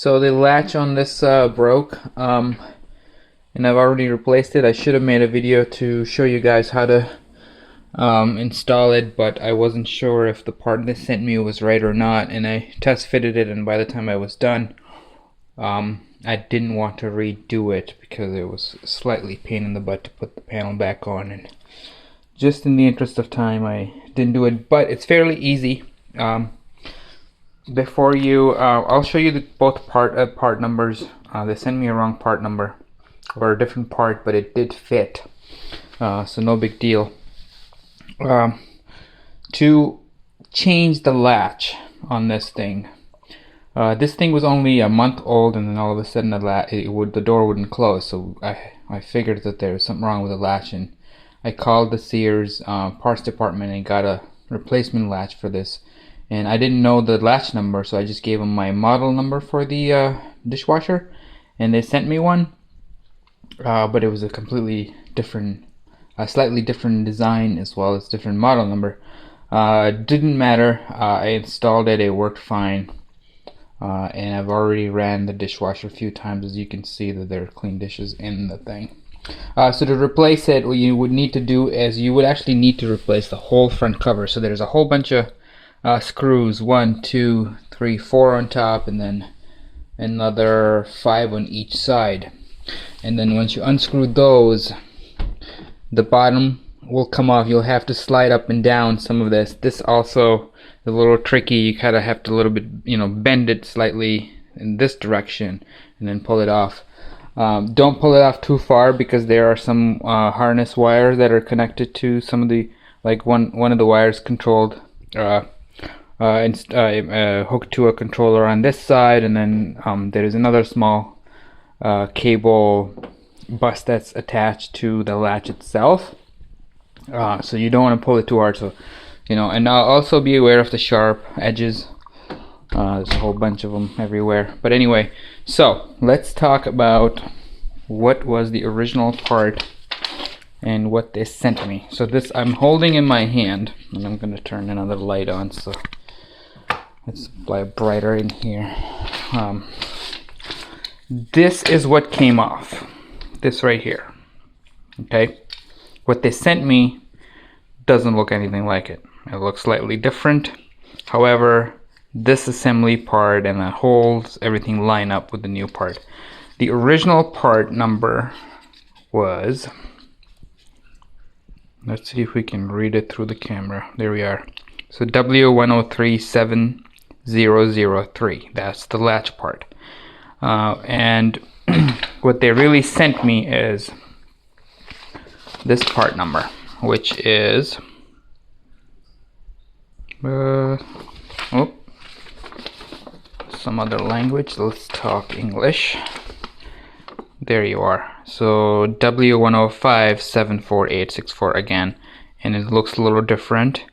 So the latch on this broke, and I've already replaced it. I should have made a video to show you guys how to install it, but I wasn't sure if the part they sent me was right or not, and I test fitted it, and by the time I was done, I didn't want to redo it because it was slightly pain in the butt to put the panel back on, and just in the interest of time I didn't do it, but it's fairly easy. Before you, I'll show you both part numbers. They sent me a wrong part number or a different part, but it did fit, so no big deal. To change the latch on this thing, this thing was only a month old, and then all of a sudden the door wouldn't close. So I figured that there was something wrong with the latch, and I called the Sears parts department and got a replacement latch for this. And I didn't know the latch number, so I just gave them my model number for the dishwasher, and they sent me one, but it was a completely different, slightly different design as well as different model number. Didn't matter. I installed it, it worked fine, and I've already ran the dishwasher a few times. As you can see that there are clean dishes in the thing. So to replace it, what you would need to do is you would actually need to replace the whole front cover. So there's a whole bunch of screws, 1, 2, 3, 4 on top, and then another 5 on each side. And then once you unscrew those, the bottom will come off. You'll have to slide up and down some of this. This also is a little tricky. You kind of have to a little bit, bend it slightly in this direction and then pull it off. Don't pull it off too far, because there are some harness wires that are connected to some of the, like one of the wires controlled hooked to a controller on this side, and then there is another small cable bus that's attached to the latch itself. So you don't want to pull it too hard. So and also be aware of the sharp edges. There's a whole bunch of them everywhere. But anyway, so let's talk about what was the original part and what they sent me. So this I'm holding in my hand, and I'm going to turn another light on, so it's brighter in here. This is what came off. This right here. Okay? What they sent me doesn't look anything like it. It looks slightly different. However, this assembly part and the holes, everything line up with the new part. The original part number was, let's see if we can read it through the camera. There we are. So W103703. That's the latch part. And what they really sent me is this part number, which is some other language. Let's talk English. There you are. So W10574864 again, and it looks a little different.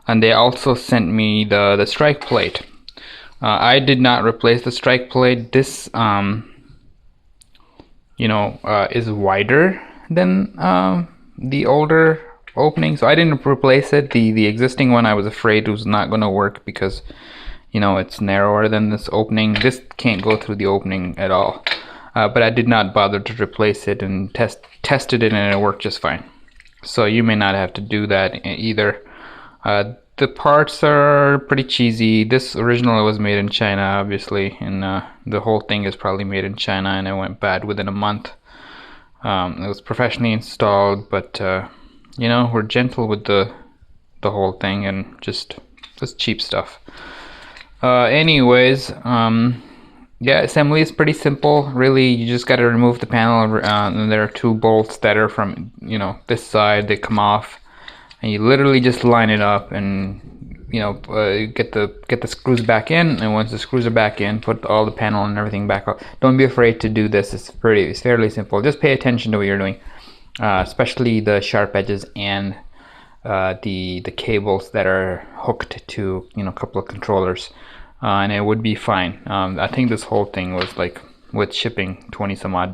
And they also sent me the strike plate. I did not replace the strike plate. This is wider than the older opening, so I didn't replace it. The existing one I was afraid was not going to work because it's narrower than this opening. This can't go through the opening at all. But I did not bother to replace it, and tested it, and it worked just fine. So you may not have to do that either. The parts are pretty cheesy. This original was made in China, obviously, and the whole thing is probably made in China, and it went bad within a month. It was professionally installed, but we're gentle with the whole thing, and just cheap stuff. Anyways, yeah, assembly is pretty simple. Really, you just got to remove the panel, and there are 2 bolts that are from this side. They come off, and you literally just line it up, and get the screws back in. And once the screws are back in, put all the panel and everything back up. Don't be afraid to do this. It's fairly simple. Just pay attention to what you're doing, especially the sharp edges and the cables that are hooked to a couple of controllers. And it would be fine. I think this whole thing was, like, with shipping, $20 some odd.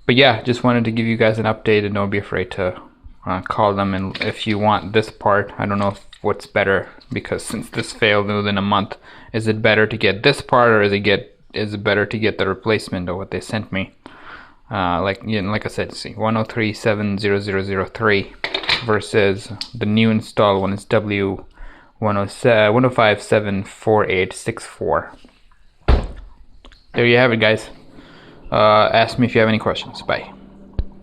But yeah, just wanted to give you guys an update, and don't be afraid to call them. And if you want this part, I don't know what's better, because since this failed within a month, is it better to get this part, or is it better to get the replacement of what they sent me? Like I said, see, 103.7.0.0.0.3 versus the new install one is W105.7.48.64. There you have it, guys. Ask me if you have any questions. Bye.